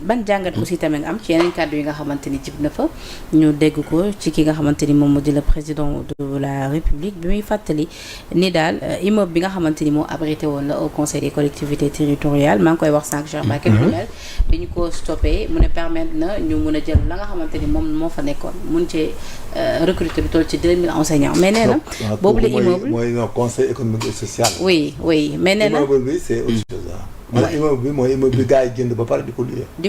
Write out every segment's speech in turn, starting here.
ban jàngat aussi tamit nga am ci yeneen kàddu yi nga xamante ni jib na fa ñu dégg ko ci ki nga xamante ni moom moo di le président de la République bi muy fàttali ni daal immeuble bi nga xamante ni moo abrité woon la au conseil des collectivités territoriales maa ngi koy wax sànq Cheikh Mbacké mel bi ñu ko stoppé mu ne permettre na ñu mun a jël la nga xamante ni moom moo fa nekkoon mun cee recruter lu toll ci 2000 enseignants mais nee na boobu la immeuble mooy conseil économique et social. oui mais nee na immeuble bi c'est autre chose. mooy immeuble bi gars yi jënd ba pare di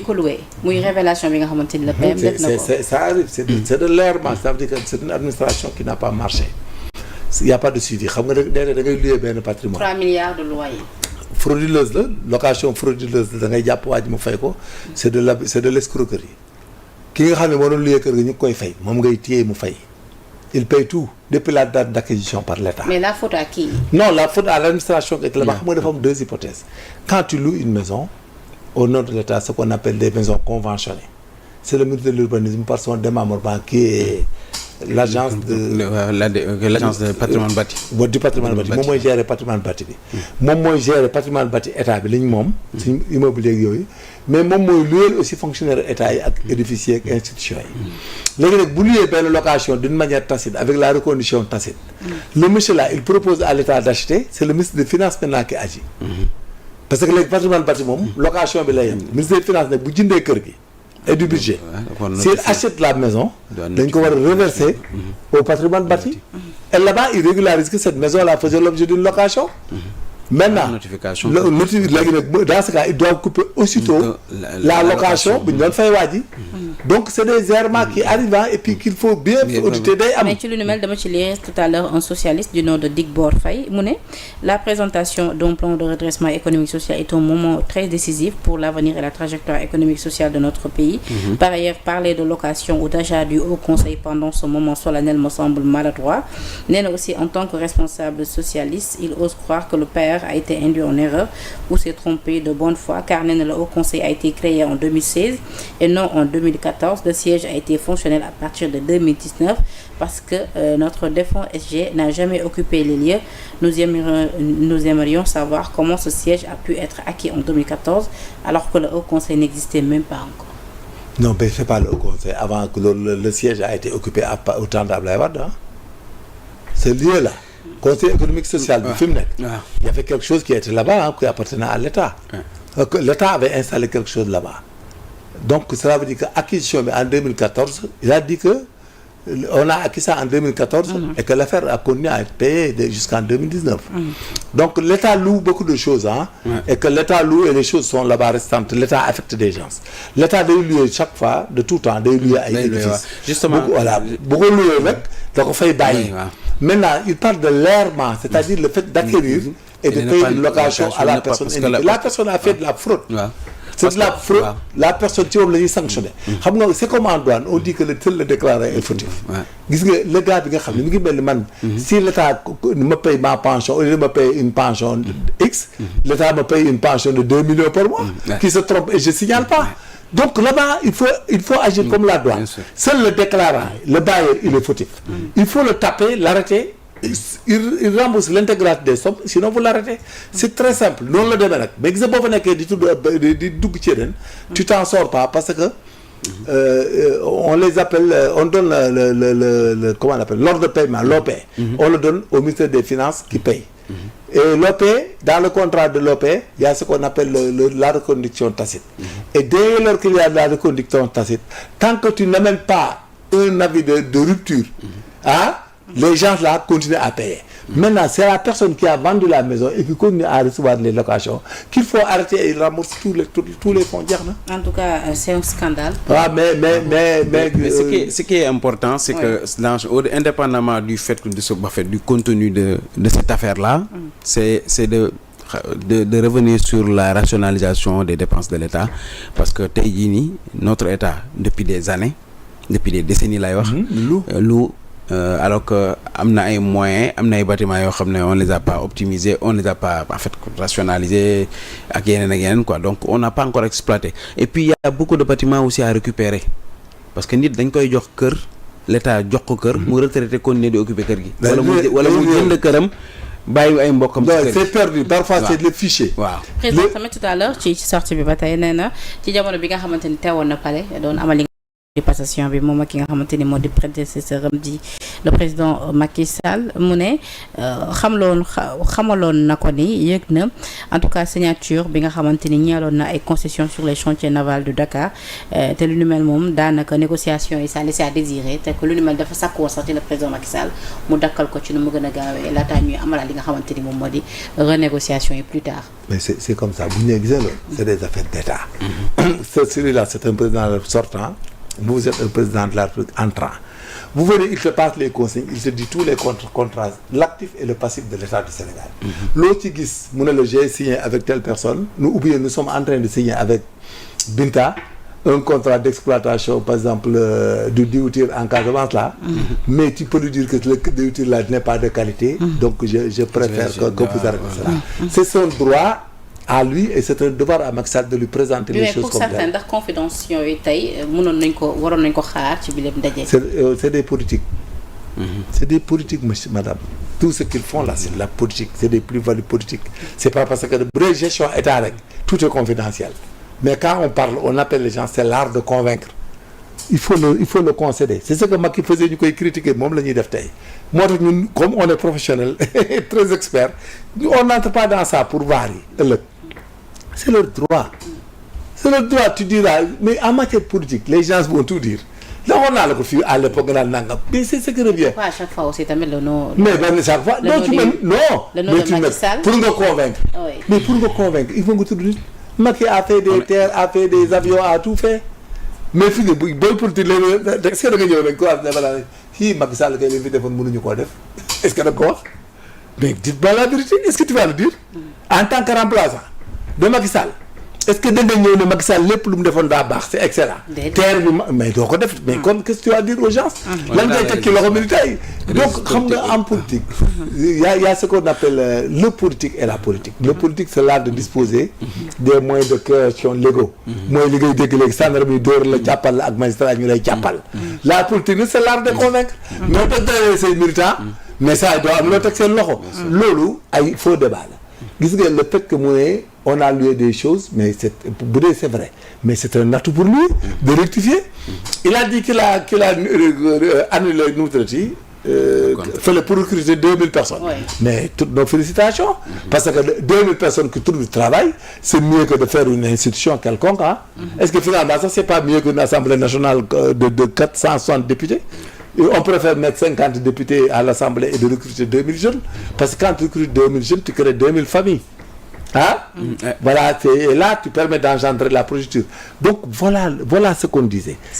ko louer. Muy révélation bi nga xamante ni le PM def na ko. Ça arrive c'est de l'errement, ça veut dire que c'est une administration qui n'a pas marché. Il y a pas de suivi xam nga da ngay louer benn patrimoine. 3 milliards de loyer. Frauduleuse la location frauduleuse la da ngay jàpp waa ji mu fay ko c'est de l'escroquerie. ki nga xam ne moo doon louer kër ga ñu ngi koy fay moom ngay téye mu fay. Il paye tout depuis la date d'acquisition par l'État. Mais la faute à qui? Non, la faute à l'administration qui est là-bas. Xam nga dafa am deux hypothèses. Quand tu loues une maison au nom de l'État, ce qu'on appelle des maisons conventionnées, c'est le ministre de l'urbanisme par son démembrement qui est l'agence de patrimoine bâti. Du patrimoine bâti moom mooy gérer patrimoine bâti bi. moom mooy gérer patrimoine bâti état bi lañ moom. suñu immobilier yooyu. mais moom mooy luyeel aussi fonctionnaire état yi ak édificier ak institution yi. léegi nag bu luyee benn location d'une manière tacite avec la recondition tacite. le monsieur là il propose à l'état d'acheter c'est le ministre des finances maintenant qui agit. parce que léegi patrimoine bâti moom location bi lay yem. ministre des finances nag bu jëndee kër gi. et du budget. S'il achète la maison, dañ ko war a reverser au patrimoine bâti. Et là-bas, il régularise que cette maison-là faisait l'objet d'une location. Maintenant, dans ce cas, ils doivent couper aussitôt la location bu ñu doon fay waa ji. Donc c'est des errements qui arrivent et puis qu'il faut bien auditer day am. Mais ci lu nu mel dama ci lire tout à l'heure un socialiste du nom de Digbor Faye mu ne la présentation d'un plan de redressement économique social est un moment très décisif pour l'avenir et la trajectoire économique sociale de notre pays. Par ailleurs, parler de location ou d'achat du Haut Conseil pendant ce moment solennel me semble maladroit. Nee na aussi en tant que responsable socialiste, il ose croire que le PR a été induit en erreur ou s'est trompé de bonne foi car nee na le Haut Conseil a été créé en 2016 et non en 2014. Le siège a été fonctionnel à partir de 2019 parce que notre défunt SG n'a jamais occupé les lieux. Nous aimerions savoir comment ce siège a pu être acquis en 2014 alors que le Haut Conseil n'existait même pas encore. Non, mais c'est pas le Haut Conseil. Avant que le siège a été occupé au temps d'Abdoulaye Wade. Ce lieu-là, Conseil économique social du FIMNEC, il y avait quelque chose qui était là-bas, qui appartenait à l'État. L'État avait installé quelque chose là-bas. Donc cela veut dire que acquisition en 2014, il a dit que on a acquis ça en 2014 et que l'affaire a continué à être payée jusqu'en 2019. Donc l'État loue beaucoup de choses et que l'État loue et les choses sont là-bas restantes. L'État affecte des gens. L'État doit louer chaque fois, de tout temps, doit louer à édifice. Justement, beaucoup louer mec, donc on fait bailler. Maintenant, il parle de l'errement, c'est-à-dire le fait d'acquérir et de payer une location à la personne. La personne a fait de la fraude. C'est de la fraude. La personne ci moom la ñuy sanctionner. Xam nga c'est comme en douane on dit que le tel le déclaré est fautif. Gis nga le gars bi nga xam ne mi ngi mel ni man. Si l'État me paye ma pension au lieu de me payer une pension X, l'État me paye une pension de 2 millions par mois. Qui se trompe et je signale pas. Donc là-bas il faut agir comme la douane. Seul le déclarant, le bailleur il est fautif. Il faut le taper, l'arrêter. Il rembourse l'intégralité des sommes sinon vous l'arrêtez. C'est très simple noonu la demee nag mais gis nga boo fa nekkee di dugg ci yeneen tu t'en sors pas parce que on les appelle on donne le comment on appelle l'ordre de paiement l'OP. On le donne au ministère des Finances qui paye. Et l'OP dans le contrat de l'OP il y a ce qu'on appelle la reconduction tacite. Et dès lors qu'il y a la reconduction tacite tant que tu n'amènes pas un avis de rupture les gens là continuent à payer. Maintenant, c'est la personne qui a vendu la maison et qui continue à recevoir les locations qu'il faut arrêter et il rembourse tous les fonds. En tout cas, c'est un scandale. Mais ce qui est important, c'est que indépendamment du fait du contenu de cette affaire-là, c'est de revenir sur la rationalisation des dépenses de l'État parce que tey jii nii notre État depuis des années, depuis des décennies lay wax alors que am na ay moyens am na ay bâtiments yoo xam ne on les a pas optimisés on les a pas en fait rationalisés ak yeneen quoi donc on n'a pas encore exploité et puis il y a beaucoup de bâtiments aussi à récupérer parce que nit dañ koy jox kër l'État jox ko kër mu retraité continuer di occuper kër gi wala mu jënd këram bàyyi ay mbokkam. c'est perdu parfois c'est le fichier. waaw président tamit tout à l'heure ci sortie bi ba tey nee na ci jamono bi nga xamante ni teewoon na pale doon amali di passation bi moom ak ki nga xamante ni moo di prédécesseur am di le président Macky Sall mu ne xamaloon na ko ni yëg na en tout cas signature bi nga xamante ni ñeeloon na ay concessions sur les chantiers navals de Dakar te lu ni mel moom daanaka négociation yi ça laissé à désirer te que lu ni mel dafa sàkku woon sax ci le président Macky Sall mu dakkal ko ci nu mu gën a gaawee laataa ñuy amalaat li nga xamante ni moom moo di renégociation yi plus tard. mais c'est comme ça bu ñu gisee loolu. c'est des affaires d'État. celui-là c'est un président sortant. Vous êtes un président de la République entrant. Vous venez, il te passe les consignes, il te dit tous les contrats, l'actif et le passif de l'État du Sénégal. L'autre qui dit, j'ai signé avec telle personne, nous sommes en train de signer avec Binta un contrat d'exploitation, par exemple, du dioutir en Casamance là, mais tu peux lui dire que le dioutir là n'est pas de qualité, donc je préfère que vous arrêtez cela. C'est son droit à lui et c'est un devoir à Macky Sall de lui présenter les choses comme ça. Mais pour certains ndax confidence yooyu tey waroon nañ ko xaar ci biir ndaje. C'est des politiques. C'est des politiques, madame. Tout ce qu'ils font là, c'est de la politique, c'est des plus-values politiques. C'est pas parce que de vraie gestion état rek tout est confidentiel. Mais quand on parle, on appelle les gens, c'est l'art de convaincre. Il faut le concéder. C'est ce que Macky faisait, ñu koy critiquer moom la ñuy def tey. Moo tax ñun comme on est professionnel et très expert, on n'entre pas dans ça pour varier ëllëg. C'est leur droit. C'est leur droit, tu diras. Mais en matière politique, les gens vont tout dire. Là, on a le coup à l'époque, mais c'est ce qui revient. Pourquoi à chaque fois aussi, tu mets le nom. Mais chaque fois, non, tu mets. Non, le nom de Macky Sall. Pour nous convaincre. Oui. Mais pour nous convaincre, il faut que tu dises. Macky a fait des terres, a fait des avions, a tout fait. Mais fii booy politique la est-ce que da nga ñëw rek quoi si Macky Sall kay li fi defoon mënuñu koo def est-ce que da nga ko wax mais dites-moi la vérité est-ce que tu vas le dire en tant que remplaçant de Macky Sall est-ce que da nga ñëw ne Macky Sall lépp lu mu defoon daa baax c'est excellent. terre bi mais doo ko def mais comme qu'est-ce que tu vas dire aux gens. lan ngay teg ci loxo militaire yi. donc xam nga en politique. y a ce qu'on appelle le politique et la politique. le politique c'est l'art de disposer des moyens de création légaux. mooy li ngay dégg léegi gendarme yi dóor la jàppal la ak magistrat ñu lay jàppal. la politique c'est l'art de convaincre. mais teg tey say militants. mais ça doit am loo teg seen loxo. loolu ay faux débat la. gis nga le fait que mu ne on a loué des choses mais c'est vrai mais c'est un atout pour lui de rectifier. Il a dit qu'il a annulé fallait pour recruter 2000 personnes. Oui. Mais toutes nos félicitations. Parce que 2000 personnes qui trouvent du travail, c'est mieux que de faire une institution quelconque. Hein? Est-ce que finalement ça c'est pas mieux qu'une assemblée nationale de 460 députés? Et on préfère mettre 50 députés à l'Assemblée et de recruter 2000 jeunes. Parce que quand tu recrutes 2000 jeunes, tu crées 2000 familles. Hein? Voilà, et là, tu permets d'engendrer la projeture. Donc, voilà ce qu'on disait.